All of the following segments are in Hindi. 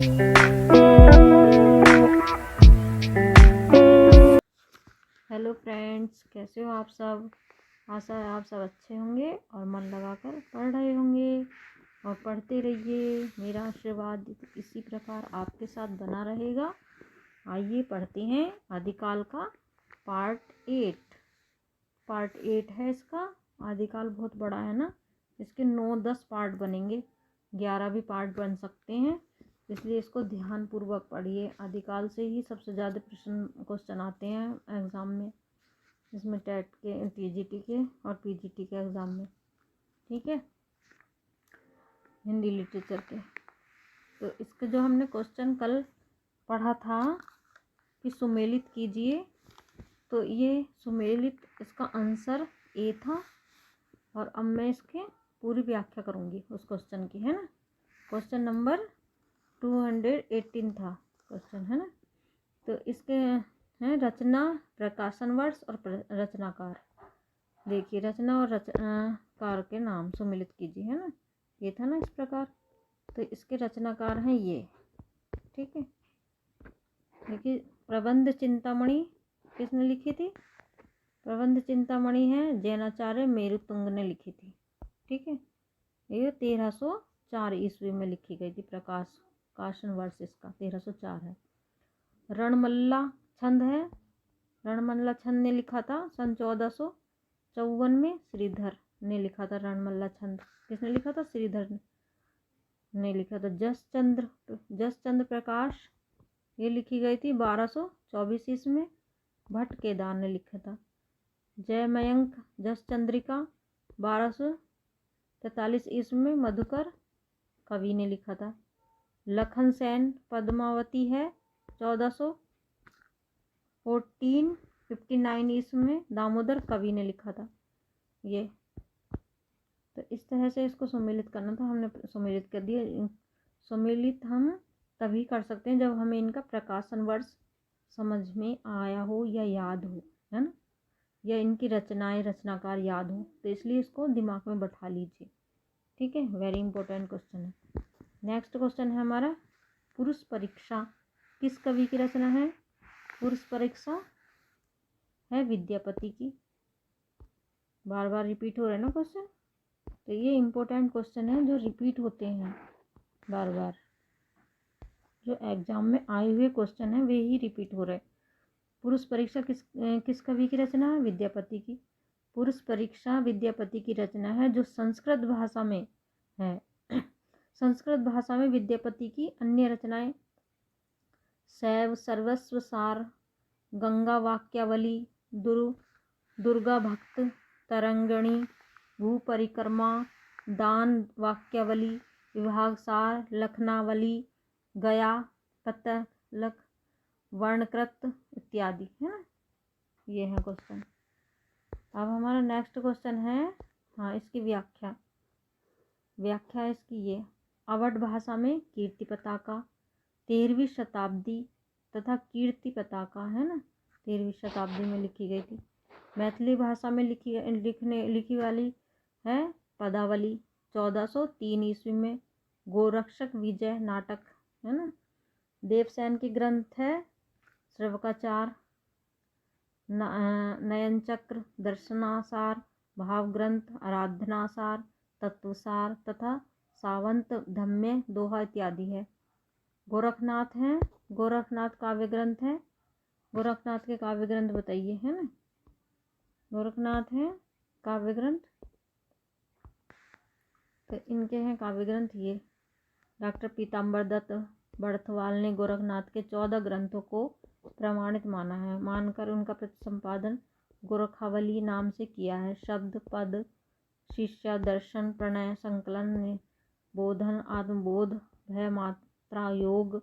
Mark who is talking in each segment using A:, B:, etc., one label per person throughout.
A: हेलो फ्रेंड्स, कैसे हो आप सब। आशा है आप सब अच्छे होंगे और मन लगाकर पढ़ रहे होंगे और पढ़ते रहिए। मेरा आशीर्वाद इसी प्रकार आपके साथ बना रहेगा। आइए पढ़ते हैं आदिकाल का पार्ट 8 है इसका। आदिकाल बहुत बड़ा है ना, इसके 9-10 पार्ट बनेंगे, 11 भी पार्ट बन सकते हैं, इसलिए इसको ध्यान पूर्वक पढ़िए। आदिकाल से ही सबसे ज़्यादा क्वेश्चन आते हैं एग्ज़ाम में, इसमें टेट के, टीजीटी के और पीजीटी के एग्ज़ाम में। ठीक है, हिंदी लिटरेचर के। तो इसके जो हमने क्वेश्चन कल पढ़ा था कि सुमेलित कीजिए, तो ये सुमेलित इसका आंसर ए था। और अब मैं इसके पूरी व्याख्या करूँगी उस क्वेश्चन की, है ना। क्वेश्चन नंबर 218 था क्वेश्चन, है ना। तो इसके हैं रचना, प्रकाशन वर्ष और रचनाकार। देखिए, रचना और रचनाकार के नाम सुमिलित कीजिए, है ना। ये था ना इस प्रकार। तो इसके रचनाकार हैं ये, ठीक है। देखिए, प्रबंध चिंतामणि किसने लिखी थी। प्रबंध चिंतामणि है जैनाचार्य मेरुतुंग ने लिखी थी, ठीक है। ये 1304 ईस्वी में लिखी गई थी। प्रकाशन वर्ष इसका 1304 है। रणमल्ला छंद है, रणमल्ला छंद ने लिखा था सन 1454 में। श्रीधर ने लिखा था रणमल्ला छंद। किसने लिखा था? श्रीधर ने लिखा था। जसचंद्र प्रकाश, ये लिखी गई थी 1224 ईस्वी में। भट्ट केदार ने लिखा था। जयमयंक जसचंद्रिका 1243 ईस्वी में मधुकर कवि ने लिखा था। लखन सेन पद्मावती है 1459 ईस्वी में दामोदर कवि ने लिखा था। ये तो इस तरह से इसको सम्मिलित करना था, हमने सम्मिलित कर दिया। सम्मिलित हम तभी कर सकते हैं जब हमें इनका प्रकाशन वर्ष समझ में आया हो या याद हो, है ना, या इनकी रचनाएं, रचनाकार याद हो। तो इसलिए इसको दिमाग में बैठा लीजिए, ठीक है। वेरी इंपॉर्टेंट क्वेश्चन है। नेक्स्ट क्वेश्चन है हमारा, पुरुष परीक्षा किस कवि की रचना है। पुरुष परीक्षा है विद्यापति की। बार बार रिपीट हो रहे हैं ना क्वेश्चन, तो ये इम्पोर्टेंट क्वेश्चन है जो रिपीट होते हैं बार बार। जो एग्जाम में आए हुए क्वेश्चन हैं वे ही रिपीट हो रहे हैं। पुरुष परीक्षा किस कवि की रचना है? विद्यापति की। पुरुष परीक्षा विद्यापति की रचना है जो संस्कृत भाषा में है। संस्कृत भाषा में विद्यापति की अन्य रचनाएं शैव सर्वस्व सार, गंगा वाक्यावली, दुर्गा भक्त तरंगिणी, भूपरिक्रमा, दान वाक्यावली, विभाग सार, लखनावली, गया पतलक, वर्णकृत इत्यादि, है ना। ये है क्वेश्चन। अब हमारा नेक्स्ट क्वेश्चन है, हाँ, इसकी व्याख्या इसकी ये। अवध भाषा में कीर्ति पताका 13वीं शताब्दी तथा कीर्ति पताका, है ना, 13वीं शताब्दी में लिखी गई थी। मैथिली भाषा में लिखी वाली है पदावली 1403 ईस्वी में। गोरक्षक विजय नाटक, है ना। देवसेन की ग्रंथ है श्रवकाचार, नयनचक्र, दर्शनासार, भाव ग्रंथ, आराधनासार, तत्वसार तथा सावंत धम्य दोहा इत्यादि है। गोरखनाथ हैं, गोरखनाथ काव्य ग्रंथ है। गोरखनाथ के काव्य ग्रंथ बताइए, है ना। गोरखनाथ हैं काव्य ग्रंथ, तो इनके हैं काव्य ग्रंथ ये। डॉक्टर पीताम्बर दत्त बड़थवाल ने गोरखनाथ के 14 ग्रंथों को प्रमाणित मानकर उनका संपादन गोरखावली नाम से किया है। शब्द, पद, शिष्या, दर्शन, प्रणय, संकलन, बोधन, आत्मबोध, भय, मात्रा, योग,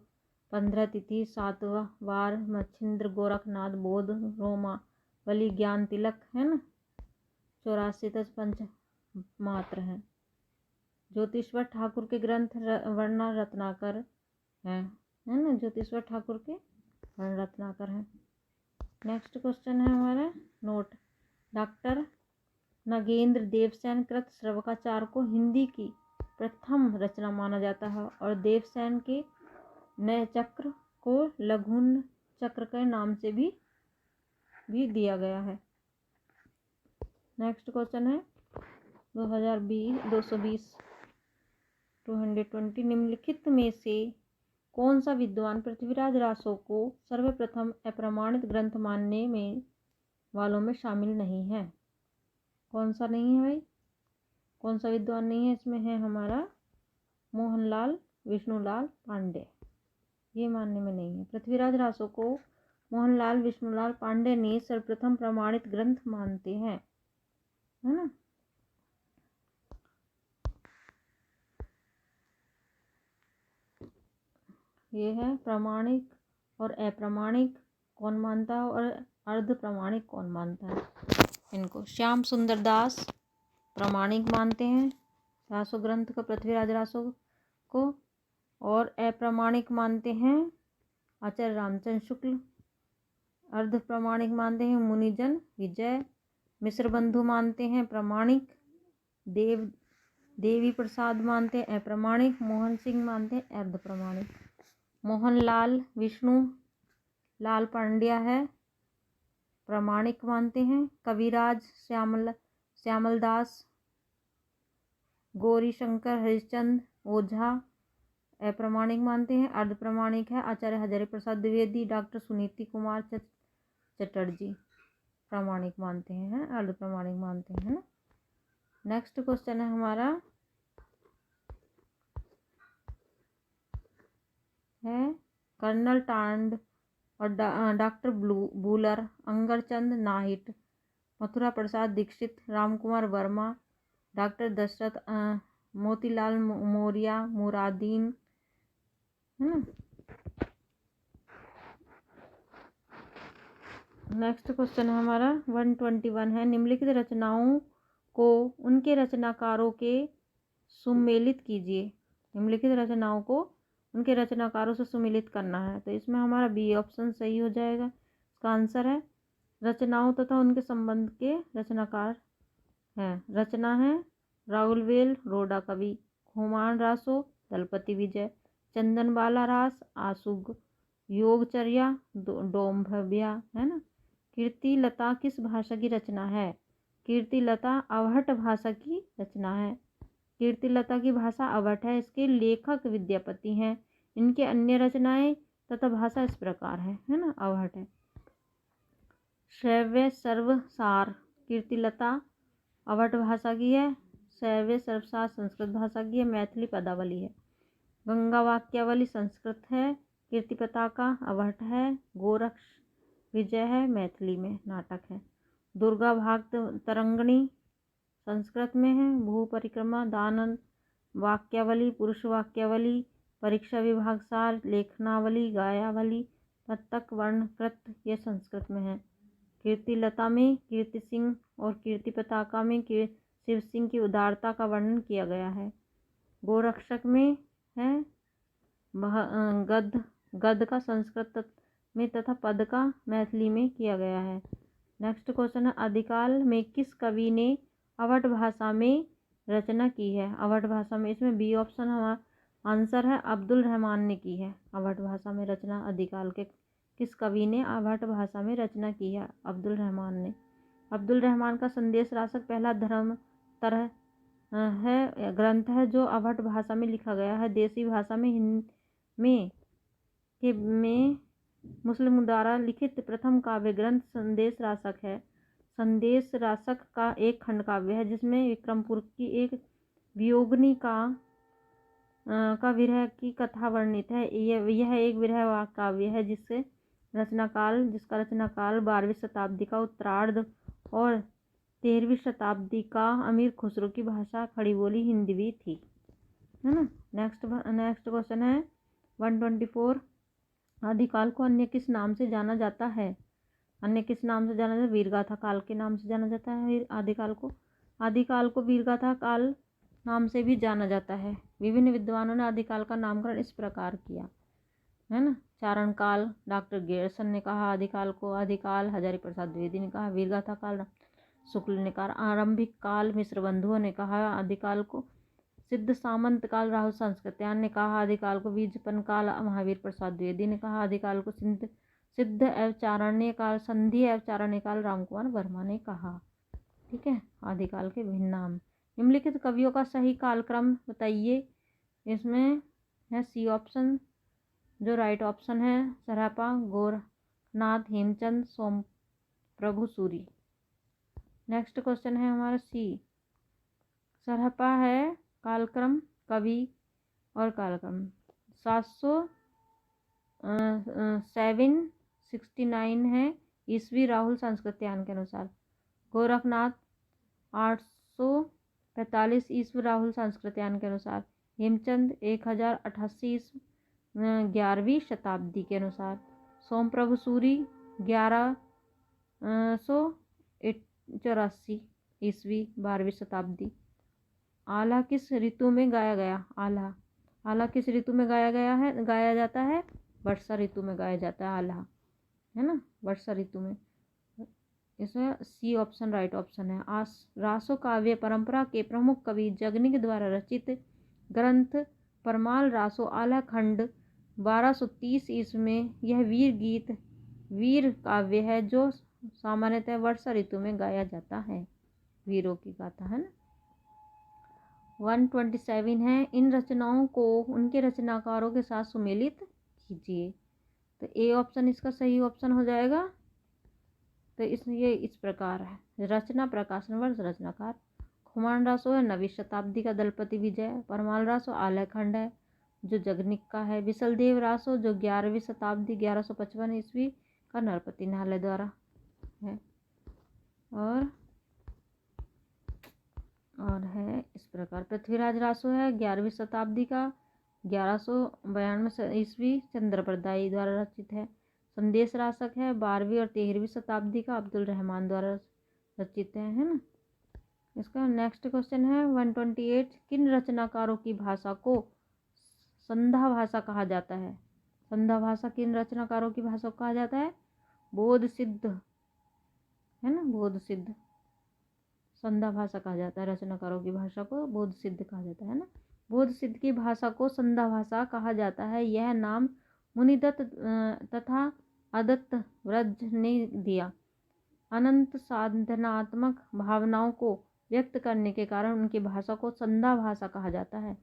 A: 15 तिथि, 7वां वार, मच्छिंद्र, गोरखनाथ, बोध, रोमावली, ज्ञान तिलक, है ना, 84 पंच मात्र हैं। ज्योतिश्वर ठाकुर के ग्रंथ वर्णा रत्नाकर है ना। ज्योतिश्वर ठाकुर के वर्ण रत्नाकर हैं। नेक्स्ट क्वेश्चन है हमारा नोट। डॉक्टर नागेंद्र देवसेन कृत श्रवकाचार को हिंदी की प्रथम रचना माना जाता है और देवसेन के नए चक्र को लघुन चक्र के नाम से भी दिया गया है। नेक्स्ट क्वेश्चन है 220 220 निम्नलिखित में से कौन सा विद्वान पृथ्वीराज रासो को सर्वप्रथम अप्रमाणित ग्रंथ मानने में वालों में शामिल नहीं है? कौन सा नहीं है भाई? कौन सा विद्वान नहीं है? इसमें है हमारा मोहनलाल विष्णुलाल पांडे। ये मानने में नहीं है। पृथ्वीराज रासो को मोहनलाल विष्णुलाल पांडे ने सर्वप्रथम प्रमाणित ग्रंथ मानते हैं, है ना। ये है प्रमाणिक और अप्रमाणिक कौन मानता है और अर्ध प्रमाणिक कौन मानता है। इनको श्याम सुंदर दास प्रमाणिक मानते हैं रासो ग्रंथ को, पृथ्वीराज रासो को, और अप्रमाणिक मानते हैं आचार्य रामचंद्र शुक्ल। अर्ध प्रमाणिक मानते हैं मुनिजन विजय। मिश्र बंधु मानते हैं प्रमाणिक। देवी प्रसाद मानते हैं अप्रमाणिक। मोहन सिंह मानते हैं अर्ध प्रमाणिक। मोहनलाल विष्णु लाल पांड्या है प्रमाणिक मानते हैं। कविराज श्यामलदास गौरी शंकर हरिश्चंद्र ओझा अप्रमाणिक मानते हैं। अर्ध प्रमाणिक है आचार्य हजारी प्रसाद द्विवेदी, डॉक्टर सुनीति कुमार चटर्जी प्रमाणिक मानते हैं, अर्ध प्रमाणिक मानते हैं, है ना। नेक्स्ट क्वेश्चन है हमारा है कर्नल टांड और डॉक्टर बूलर, अंगरचंद नाहिट, मथुरा प्रसाद दीक्षित, रामकुमार वर्मा, डॉक्टर दशरथ मोतीलाल मौर्य, मुरादीन, है ना। नेक्स्ट क्वेश्चन है हमारा 121 है निम्नलिखित रचनाओं को उनके रचनाकारों के सुमेलित कीजिए। निम्नलिखित रचनाओं को उनके रचनाकारों से सुमेलित करना है, तो इसमें हमारा बी ऑप्शन सही हो जाएगा। इसका आंसर है रचनाओं तथा उनके संबंध के रचनाकार हैं। रचना है राहुलवेल रोडा कवि, खुमान रासो दलपति विजय, चंदनबाला रास आसुग, योगचर्या डोम्भव्या, है ना। कीर्ति लता किस भाषा की रचना है? कीर्ति लता अवहट भाषा की रचना है। कीर्ति लता की भाषा अवहट है। इसके लेखक विद्यापति हैं। इनके अन्य रचनाएं तथा भाषा इस प्रकार है ना, अवहट है। श्रव्य सर्वसार कीर्ति लता अवहट भाषा की है। श्रव्य सर्वसार संस्कृत भाषा की है, मैथिली पदावली है। गंगा वाक्यावली संस्कृत है, कीर्ति पताका अवहट है। गोरक्ष विजय है, मैथिली में नाटक है। दुर्गा भाग तरंगणी संस्कृत में है। भू परिक्रमा दानन वाक्यावली, पुरुष वाक्यावली, परीक्षा विभाग सार, लेखनावली, गायावली, तत्तक वर्णकृत ये संस्कृत में है। कीर्ति लता में कीर्ति सिंह और कीर्ति पताका में शिव सिंह की उदारता का वर्णन किया गया है। गोरक्षक में है गद्य का संस्कृत में तथा पद का मैथिली में किया गया है। नेक्स्ट क्वेश्चन है आदिकाल में किस कवि ने अवध भाषा में रचना की है? अवध भाषा में, इसमें बी ऑप्शन हमारा आंसर है अब्दुल रहमान ने की है अवध भाषा में रचना। आदिकाल के किस कवि ने अवध भाषा में रचना की है? अब्दुल रहमान ने। अब्दुल रहमान का संदेश रासक पहला धर्म तरह है ग्रंथ है जो अवध भाषा में लिखा गया है। देसी भाषा में मुस्लिम द्वारा लिखित प्रथम काव्य ग्रंथ संदेश रासक है। संदेश रासक का एक खंड काव्य है जिसमें विक्रमपुर की एक वियोगिनी का विरह की कथा वर्णित है। यह एक विरह काव्य है जिसका रचनाकाल 12वीं शताब्दी का उत्तरार्ध और 13वीं शताब्दी का अमीर खुसरो की भाषा खड़ी बोली हिंदी भी थी, है ना। नेक्स्ट क्वेश्चन है 124 आदिकाल को अन्य किस नाम से जाना जाता है? अन्य किस नाम से जाना जाता है? वीरगाथा काल के नाम से जाना जाता है आदिकाल को वीरगाथा काल नाम से भी जाना जाता है। विभिन्न विद्वानों ने आदिकाल का नामकरण इस प्रकार किया, है ना। चारण काल डॉक्टर गेरसन ने कहा आदिकाल को आदिकाल, हजारी प्रसाद द्विवेदी ने कहा वीरगाथा काल, शुक्ल ने कहा आरंभिक काल, मिश्र बंधुओं ने कहा आदिकाल को, सिद्ध सामंत काल राहुल संस्कृत्यायन ने कहा। आदिकाल को बीजपन काल महावीर प्रसाद द्विवेदी ने कहा। आदिकाल को सिद्ध एवं चारणीय काल, संधि एवं चारणीय काल रामकुमार वर्मा ने कहा। ठीक है, आदिकाल के भिन्न नाम। निम्नलिखित कवियों का सही कालक्रम बताइए। इसमें है सी ऑप्शन, जो राइट ऑप्शन है, सरहपा, गोरखनाथ, हेमचंद, सोमप्रभु सूरी। नेक्स्ट क्वेश्चन है हमारा सी। सरहपा है कालक्रम, कवि और कालक्रम 769 है ईस्वी राहुल संस्कृत्यायन के अनुसार। गोरखनाथ 845 ईस्वी राहुल संस्कृत्यायन के अनुसार। हेमचंद 1088 11वीं शताब्दी के अनुसार। सोमप्रभु सूरी 1184 ईस्वी 12वीं शताब्दी। आल्हा किस ऋतु में गाया गया? आल्हा किस ऋतु में गाया जाता है? वर्षा ऋतु में गाया जाता है आल्हा, है ना, वर्षा ऋतु में। इसमें सी ऑप्शन राइट ऑप्शन है। रासो काव्य परंपरा के प्रमुख कवि जगनिक द्वारा रचित ग्रंथ परमाल रासो आल्हा खंड 1230 ईस्वी में। यह वीर काव्य है जो सामान्यतः वर्षा ऋतु में गाया जाता है, वीरों की गाथा, है ना। 127 है इन रचनाओं को उनके रचनाकारों के साथ सुमेलित कीजिए। तो ए ऑप्शन इसका सही ऑप्शन हो जाएगा। तो ये इस प्रकार है। रचना, प्रकाशन वर्ष, रचनाकार। खुमान रासो है 9वीं शताब्दी का दलपति विजय। परमाल रासो आल्हा खंड है जो जगनिक का है। विशलदेव रासो जो 11वीं शताब्दी 1155 ईस्वी का नरपति नाहले द्वारा है। और है इस प्रकार। पृथ्वीराज रासो है 11वीं शताब्दी का 1192 ईस्वी चंद्रप्रदाई द्वारा रचित है। संदेश रासक है 12वीं और 13वीं शताब्दी का अब्दुल रहमान द्वारा रचित है ना। इसका नेक्स्ट क्वेश्चन है 128। किन रचनाकारों की भाषा को संधा भाषा कहा जाता है? संधा भाषा किन रचनाकारों की भाषा को कहा जाता है? बोध सिद्ध, है ना, बोध सिद्ध संधा भाषा कहा जाता है। रचनाकारों की भाषा को बोध सिद्ध कहा जाता है ना। बोध सिद्ध की भाषा को संधा भाषा कहा जाता है। यह नाम मुनिदत्त तथा अदत्त व्रज ने दिया। अनंत साधनात्मक भावनाओं को व्यक्त करने के कारण उनकी भाषा को संधा भाषा कहा जाता है।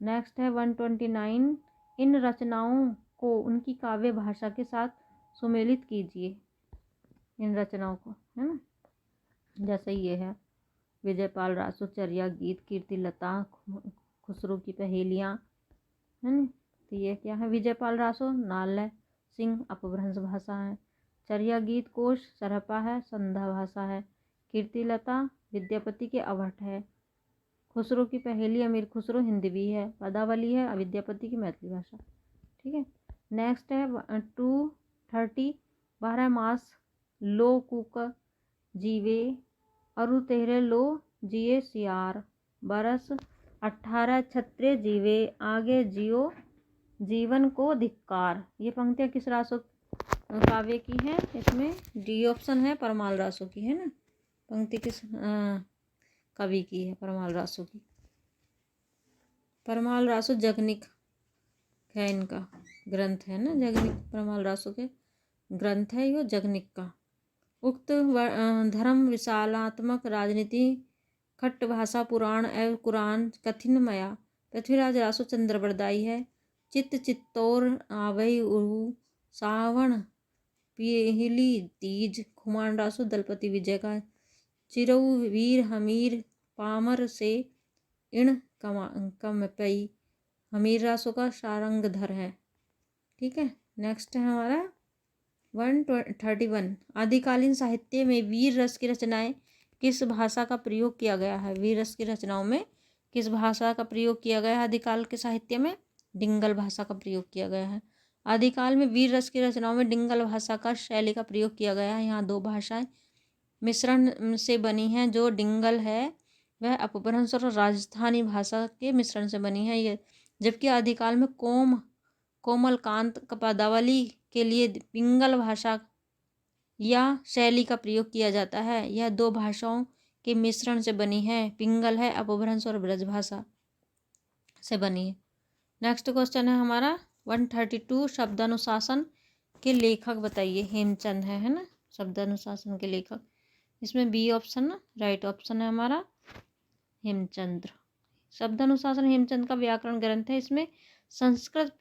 A: नेक्स्ट है 129। इन रचनाओं को उनकी काव्य भाषा के साथ सुमेलित कीजिए। इन रचनाओं को, है ना, जैसे ये है विजयपाल रासो चर्या गीत, कीर्तिलता, खुसरो की पहेलियाँ, है ना। तो ये क्या है? विजयपाल रासो नालय सिंह अपभ्रंश भाषा है। चर्या गीत कोश सरहपा है, संधा भाषा है। कीर्तिलता विद्यापति के अवहट है। खुसरो की पहेली अमीर खुसरो हिंदवी है। पदावली है विद्यापति की मैथिली भाषा। ठीक है। नेक्स्ट है 230। 12 मास लो कुक जीवे अरु तेरे लो जिए सियार, बरस 18 क्षत्रिय जीवे आगे जियो जीवन को धिक्कार। ये पंक्तियाँ किस रासो काव्य की हैं? इसमें डी ऑप्शन है, परमाल रासो की, है ना। पंक्ति किस कवि की है? परमाल रासो की। परमाल रासो जगनिक है, इनका ग्रंथ है ना, जगनिक परमाल रासो के ग्रंथ है यो जगनिक का। उक्त धर्म विशालात्मक राजनीति खट्ट भाषा पुराण एवं कुरान कथिनमया। पृथ्वीराज रासो चंद्रप्रदाई है। चित्तौर आवई उरु सावण पीहली तीज। खुमान रासो दलपति विजय का। चिरऊ वीर हमीर पामर से इण कमपई। हमीर रासो का सारंगधर है। ठीक है। नेक्स्ट है हमारा 131। आदिकालीन साहित्य में वीर रस की रचनाएं किस भाषा का प्रयोग किया गया है? वीर रस की रचनाओं में किस भाषा का प्रयोग किया गया है? आदिकाल के साहित्य में डिंगल भाषा का प्रयोग किया गया है। आदिकाल में वीर रस की रचनाओं में डिंगल भाषा का शैली का प्रयोग किया गया है। यहाँ 2 भाषाएं मिश्रण से बनी हैं। जो डिंगल है वह अपभ्रंश और राजस्थानी भाषा के मिश्रण से बनी है। ये जबकि आदिकाल में कोमलकांत पदावली के लिए पिंगल भाषा या शैली का प्रयोग किया जाता है। यह 2 भाषाओं के मिश्रण से बनी है। पिंगल है अपभ्रंश और ब्रज भाषा। से बनी है। नेक्स्ट क्वेश्चन है हमारा 132, शब्दानुशासन के लेखक बताइए। हेमचंद है ना शब्दानुशासन के लेखक। इसमें बी ऑप्शन राइट ऑप्शन है हमारा हेमचंद्र। शब्दानुशासन हेमचंद का व्याकरण ग्रंथ है। इसमें संस्कृत,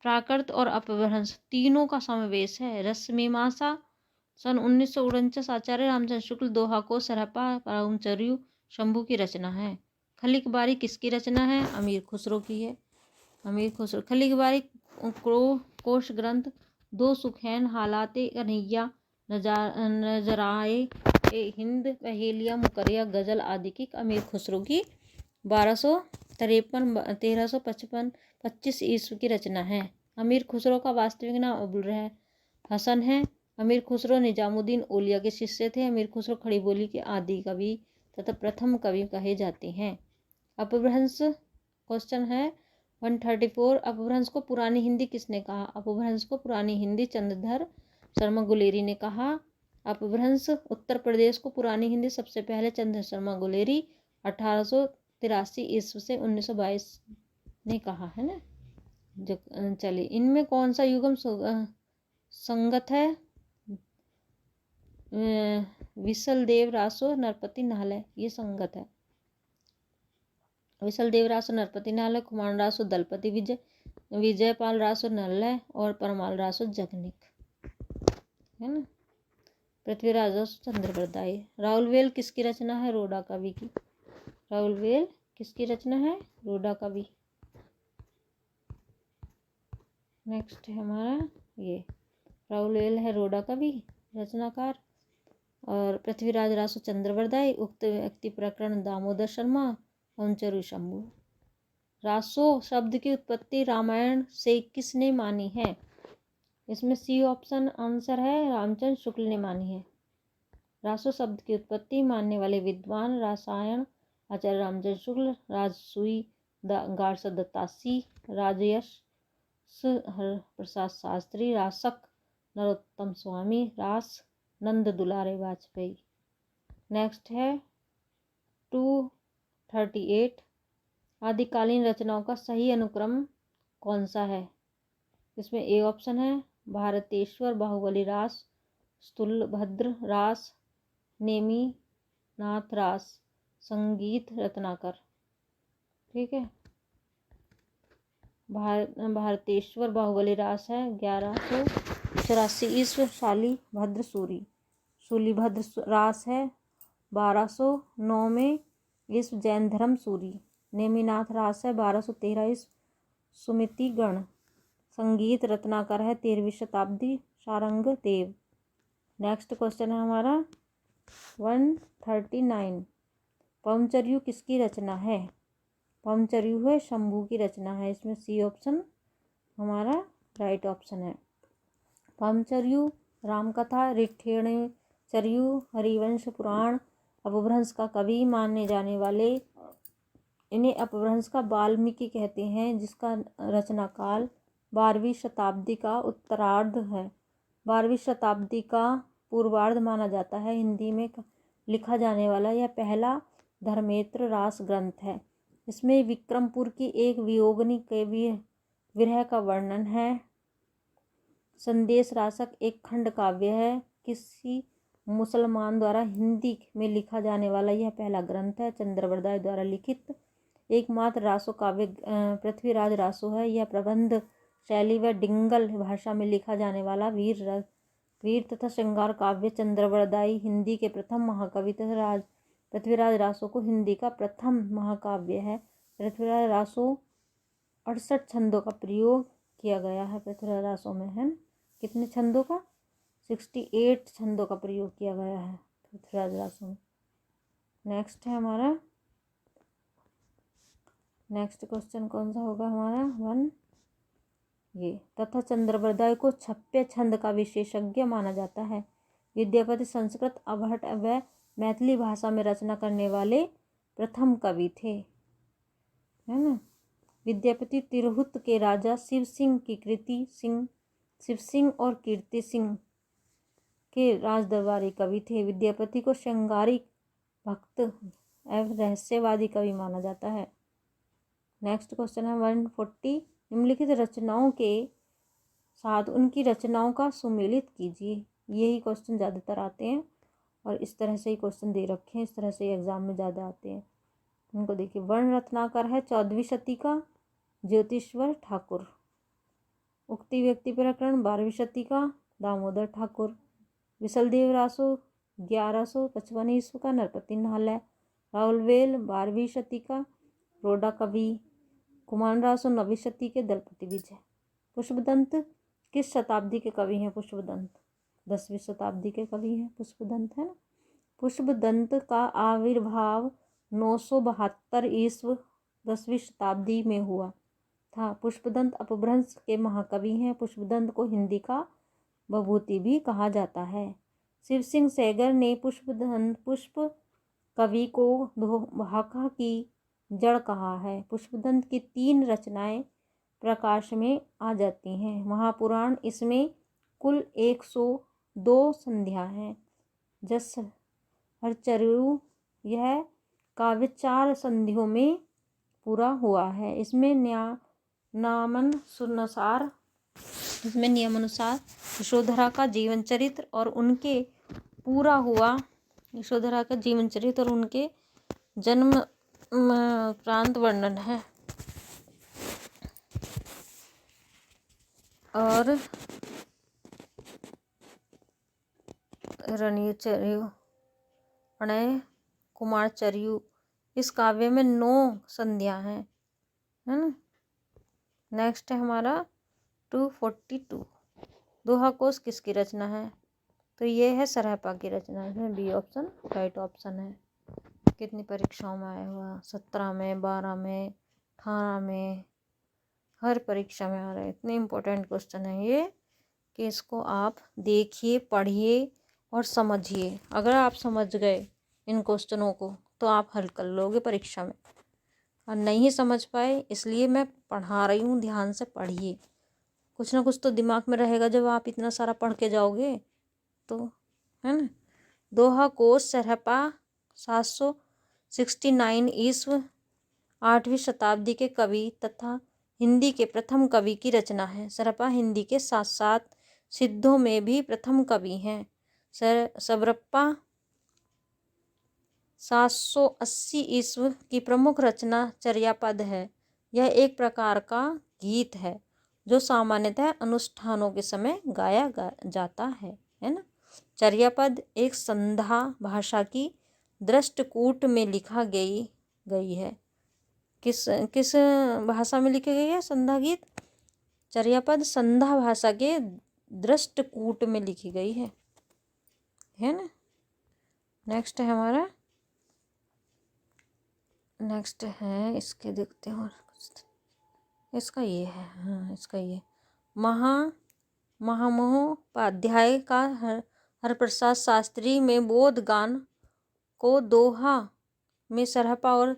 A: प्राकृत और अपभ्रंश तीनों का समावेश है। रसमीमांसा सन 1949 आचार्य रामचंद्र शुक्ल, दोहा को सरहपा, ब्रह्मचर्य शंभू की रचना है। खलीक बारी किसकी रचना है? अमीर खुसरो की है। अमीर खुसरो। खलीक बारी कोश ग्रंथ, दो सुखैन, हालाते कन्हैया, नजराए हिंद, पहेलिया, मुकरिया, गजल आदि की अमीर खुसरो की 1325 ईस्वी की रचना है। अमीर खुसरो का वास्तविक नाम अबुल हसन है। अमीर खुसरो निजामुद्दीन औलिया के शिष्य थे। अमीर खुसरो खड़ी बोली के आदि कवि तथा प्रथम कवि कहे जाते हैं। अपभ्रंश क्वेश्चन है 134, अपभ्रंश को पुरानी हिंदी किसने कहा? अपभ्रंश को पुरानी हिंदी चंद्रधर शर्मा गुलेरी ने कहा। अपभ्रंश उत्तर प्रदेश को पुरानी हिंदी सबसे पहले चंद्र शर्मा गुलेरी 1883 ईस्वी से 1922 ने कहा है ना। जो चलिए इनमें कौन सा युगम संगत है? विसल देव रासो नरपति नाहले, ये संगत है। विसल देव रासो नरपति नाहले, कुमार रासो दलपति विजय, विजयपाल रासो नल्ले और परमाल रासो जगनिक है ना। पृथ्वीराज रासो चंद्रप्रदाय। राउलवेल किसकी रचना है? रोडा कवि की। राउलवेल किसकी रचना है? रोडा कवि। नेक्स्ट है हमारा ये राउलवेल है रोडा कवि रचनाकार। और पृथ्वीराज रासो चंद्रप्रदाय। उक्त व्यक्ति प्रकरण दामोदर शर्मा, औंचरू शंभू। रासो शब्द की उत्पत्ति रामायण से किसने मानी है? इसमें सी ऑप्शन आंसर है रामचंद्र शुक्ल ने मानी है। रासो शब्द की उत्पत्ति मानने वाले विद्वान रासायन आचार्य रामचंद्र शुक्ल, राजसूई गारसा दत्तासी, राजयश प्रसाद शास्त्री, रासक नरोत्तम स्वामी, रास नंद दुलारे वाजपेयी। नेक्स्ट है 238, आदिकालीन रचनाओं का सही अनुक्रम कौन सा है? इसमें ए ऑप्शन है भारतेश्वर बाहुबली रास, स्थूलभद्र रास, नेमी नाथ रास, संगीत रत्नाकर। ठीक है, भारतेश्वर बाहुबली रास है 1184 ईस्वी, शाली भद्र सूरी। शूलिभद्र रास है 1209 में ईस्वी, जैन धर्म सूरी। नेमिनाथ रास है 1213 ईस्वी, सुमिति गण। संगीत रत्नाकर है 13वीं शताब्दी, शारंग देव। नेक्स्ट क्वेश्चन है हमारा 139, पवनचर्यू किसकी रचना है? पवनचर्यू है शंभू की रचना है। इसमें सी ऑप्शन हमारा राइट ऑप्शन है। पवनचर्यू रामकथा, ऋठेणचर्यू, हरिवंश पुराण, अपभ्रंश का कवि माने जाने वाले इन्हें अपभ्रंश का वाल्मीकि कहते हैं, जिसका रचना काल 12वीं शताब्दी का उत्तरार्ध है। 12वीं शताब्दी का पूर्वार्ध माना जाता है। हिंदी में लिखा जाने वाला यह पहला धर्मेंद्र रास ग्रंथ है। इसमें विक्रमपुर की एक वियोगिनी के विरह का वर्णन है। संदेश रासक एक खंड काव्य है। किसी मुसलमान द्वारा हिंदी में लिखा जाने वाला यह पहला ग्रंथ है। चंद्रप्रदाय द्वारा लिखित एकमात्र रासो काव्य पृथ्वीराज रासो है। यह प्रबंध शैली व डिंगल भाषा में लिखा जाने वाला वीर तथा श्रृंगार काव्य चंद्रप्रदाय हिंदी के प्रथम महाकवि तथा पृथ्वीराज रासो को हिंदी का प्रथम महाकाव्य है। पृथ्वीराज रासो 68 छंदों का प्रयोग किया गया है। पृथ्वीराज रासो में है कितने छंदों का? 68 छंदों का प्रयोग किया गया है पृथ्वीराज रासो में। नेक्स्ट है हमारा नेक्स्ट क्वेश्चन कौन सा होगा हमारा 1 ये तथा चंद्रप्रदाय को 26 छंद का विशेषज्ञ माना जाता है। विद्यापति संस्कृत, अवहट व मैथिली भाषा में रचना करने वाले प्रथम कवि थे, है ना। विद्यापति तिरहुत के राजा शिव सिंह और कीर्ति सिंह के राजदरबारी कवि थे। विद्यापति को श्रृंगारिक, भक्त एवं रहस्यवादी कवि माना जाता है। नेक्स्ट क्वेश्चन है 140। निम्नलिखित रचनाओं के साथ उनकी रचनाओं का सुमेलित कीजिए। यही क्वेश्चन ज़्यादातर आते हैं और इस तरह से ही क्वेश्चन दे रखे हैं, इस तरह से एग्जाम में ज़्यादा आते हैं। उनको देखिए, वर्ण रत्नाकर है 14वीं शती का ज्योतिश्वर ठाकुर। उक्ति व्यक्ति प्रकरण 12वीं शती का दामोदर ठाकुर। विशलदेव रासो 1155 ईस्वी का नरपति नाहले। राहुलवेल 12वीं शती का रोडा कवि। कुमार रासो 9वीं शती के दलपति विजय। पुष्पदंत किस शताब्दी के कवि हैं? पुष्पदंत 10वीं शताब्दी के कवि हैं पुष्पदंत, है ना। पुष्पदंत का आविर्भाव 972 ईस्वी 10वीं शताब्दी में हुआ था। पुष्पदंत अपभ्रंश के महाकवि हैं। पुष्पदंत को हिंदी का विभूति भी कहा जाता है। शिव सिंह सैगर ने पुष्प कवि को दोभाखा की जड़ कहा है। पुष्पदंत की 3 रचनाएं प्रकाश में आ जाती हैं। महापुराण, इसमें कुल 102 संध्या हैं। जस हरचरु, यह काव्य 4 संधियों में पूरा हुआ है। इसमें नियमानुसार यशोधरा का जीवन चरित्र और उनके जन्म प्रांत वर्णन है। और रणीचर्यु, प्रणय कुमारचर्यु, इस काव्य में 9 संध्या हैं, है ना। नेक्स्ट है हमारा 242। दोहा कोश किसकी रचना है? तो ये है सरहपा की रचना। इसमें बी ऑप्शन राइट ऑप्शन है। कितनी परीक्षाओं में आया हुआ? 17 में, 12 में, 18 में, हर परीक्षा में आ रहा है। इतने इम्पोर्टेंट क्वेश्चन है ये कि इसको आप देखिए, पढ़िए और समझिए। अगर आप समझ गए इन क्वेश्चनों को तो आप हल कर लोगे परीक्षा में। और नहीं समझ पाए इसलिए मैं पढ़ा रही हूँ, ध्यान से पढ़िए। कुछ ना कुछ तो दिमाग में रहेगा जब आप इतना सारा पढ़ के जाओगे तो, है ना। दोहा कोश सरहपा 769 ईस्वी 8वीं शताब्दी के कवि तथा हिंदी के प्रथम कवि की रचना है। सरहपा हिंदी के साथ साथ सिद्धों में भी प्रथम कवि हैं। सबरप्पा 780 ईस्वी की प्रमुख रचना चर्यापद है। यह एक प्रकार का गीत है जो सामान्यतः अनुष्ठानों के समय गाया जाता है ना। चर्यापद एक संधा भाषा की दृष्टकूट में लिखा गई है। किस भाषा में लिखी गई है संधा गीत? चर्यापद संधा भाषा के दृष्टकूट में लिखी गई है ना। नेक्स्ट है हमारा, नेक्स्ट है इसके देखते हैं और इसका ये है, हाँ इसका ये महामहोपाध्याय का हरप्रसाद शास्त्री में बोध गान को दोहा में सरहपा और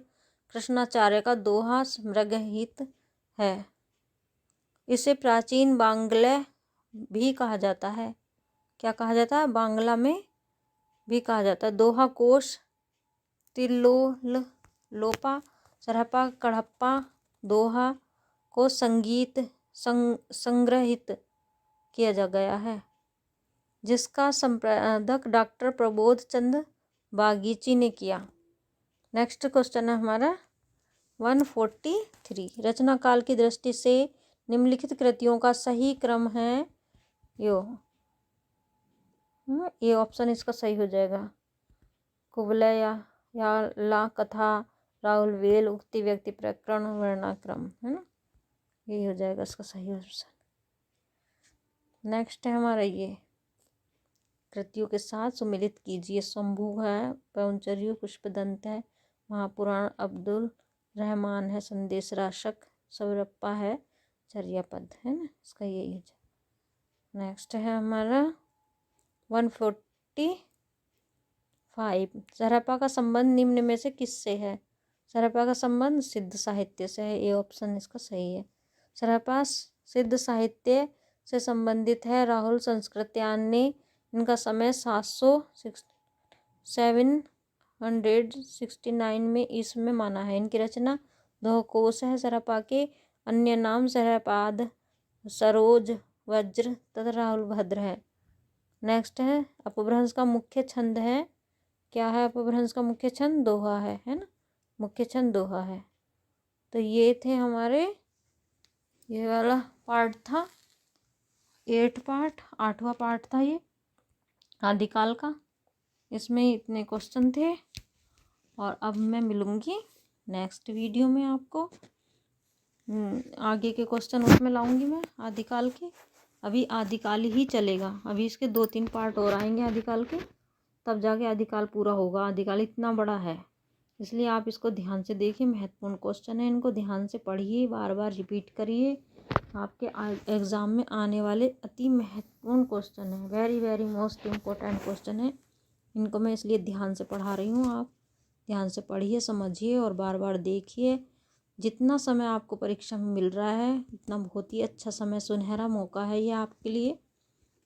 A: कृष्णाचार्य का दोहा मृगहित है। इसे प्राचीन बांग्ला भी कहा जाता है। क्या कहा जाता है? बांग्ला में भी कहा जाता है। दोहा कोश तिल्लोलोपा सरहपा कड़प्पा दोहा को संगीत संग्रहित किया गया है, जिसका संपादक डॉक्टर प्रबोध चंद बागीची ने किया। नेक्स्ट क्वेश्चन है हमारा 143। रचना काल की दृष्टि से निम्नलिखित कृतियों का सही क्रम है ये ऑप्शन इसका सही हो जाएगा। कुवलय या ला कथा, राहुलवेल, उक्ति व्यक्ति प्रकरण, वर्णाक्रम, है ना। यही हो जाएगा इसका सही ऑप्शन। नेक्स्ट है हमारा ये कृतियों के साथ सुमिलित कीजिए। शंभु है, पवनचर्यु, पुष्पदंत है, महापुराण अब्दुल रहमान है, संदेश राशक, सबरप्पा है, चर्यापद, है ना। इसका यही हो जाएगा। नेक्स्ट है हमारा 145। सरहपा का संबंध निम्न में से किससे है? सरहपा का संबंध सिद्ध साहित्य से है। ये ऑप्शन इसका सही है। सरहपा सिद्ध साहित्य से संबंधित है। राहुल संस्कृत्यान ने इनका समय 769 में ईस्वी में माना है। इनकी रचना दोह कोश है सरपा के, अन्य नाम सरपाद, सरोज, वज्र तथा राहुल भद्र है। नेक्स्ट है अपभ्रंश का मुख्य छंद है, क्या है अपभ्रंश का मुख्य छंद? दोहा है ना, मुख्य छंद दोहा है। तो ये थे हमारे, ये वाला पार्ट था 8 पार्ट, 8वां पार्ट था ये आदिकाल का। इसमें इतने क्वेश्चन थे और अब मैं मिलूँगी नेक्स्ट वीडियो में आपको। आगे के क्वेश्चन उसमें लाऊंगी मैं आदिकाल के। अभी आदिकाल ही चलेगा, अभी इसके 2-3 पार्ट और आएंगे आदिकाल के, तब जाके आदिकाल पूरा होगा। आदिकाल इतना बड़ा है, इसलिए आप इसको ध्यान से देखिए, महत्वपूर्ण क्वेश्चन है, इनको ध्यान से पढ़िए, बार बार रिपीट करिए। आपके एग्ज़ाम में आने वाले अति महत्वपूर्ण क्वेश्चन है, very very most important question है। इनको मैं इसलिए ध्यान से पढ़ा रही हूँ, आप ध्यान से पढ़िए, समझिए और बार बार देखिए। जितना समय आपको परीक्षा में मिल रहा है इतना बहुत ही अच्छा समय, सुनहरा मौका है ये आपके लिए।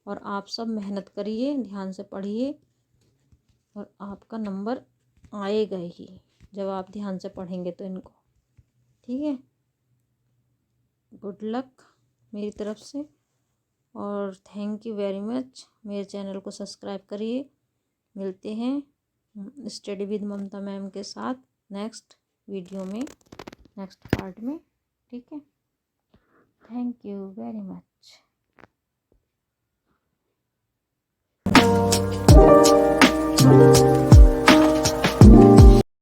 A: और आप सब मेहनत करिए, ध्यान से पढ़िए और आपका नंबर आएगा ही जब आप ध्यान से पढ़ेंगे तो इनको। ठीक है, गुड लक मेरी तरफ से और थैंक यू वेरी मच। मेरे चैनल को सब्सक्राइब करिए। मिलते हैं स्टडी विद ममता मैम के साथ नेक्स्ट वीडियो में, नेक्स्ट पार्ट में। ठीक है, थैंक यू वेरी मच।